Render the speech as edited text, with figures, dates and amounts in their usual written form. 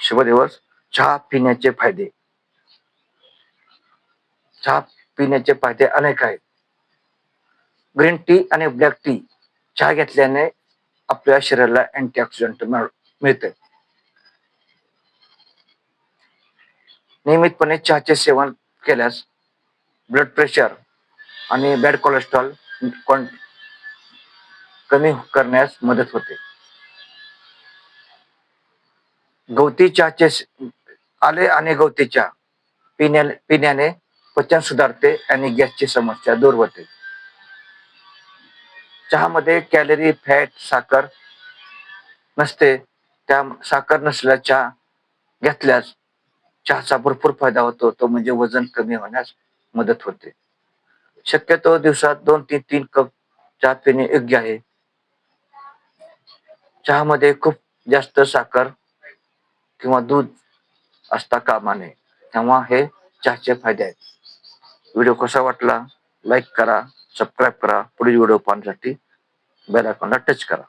शुभ दिवस. चहा पिण्याचे फायदे. चहा पिण्याचे फायदे अनेक आहेत. ग्रीन टी आणि ब्लॅक टी चहा घेतल्याने आपल्या शरीराला अँटीऑक्सिडंट मिळते. नियमितपणे चहाचे सेवन केल्यास ब्लड प्रेशर आणि बॅड कोलेस्ट्रॉल कमी करण्यास मदत होते. गवती चहाचे आले आणि गवती चहा पिण्याने पचन सुधारते आणि गॅसची समस्या दूर होते. चहामध्ये कॅलरी, फॅट, साखर नसते. त्या साखर नसलेला चहा घेतल्यास चहाचा भरपूर फायदा होतो. तो म्हणजे वजन कमी होण्यास मदत होते. शक्यतो दिवसात 2 ते 3 कप चहा पिणे योग्य आहे. चहामध्ये खूप जास्त साखर किंवा दूध असता कामा नये. तेव्हा हे चहाचे फायदे आहेत. व्हिडिओ कसा वाटला लाईक करा, सबस्क्राईब करा. पुढील व्हिडिओ पाहण्यासाठी बेल आयकॉनला टच करा.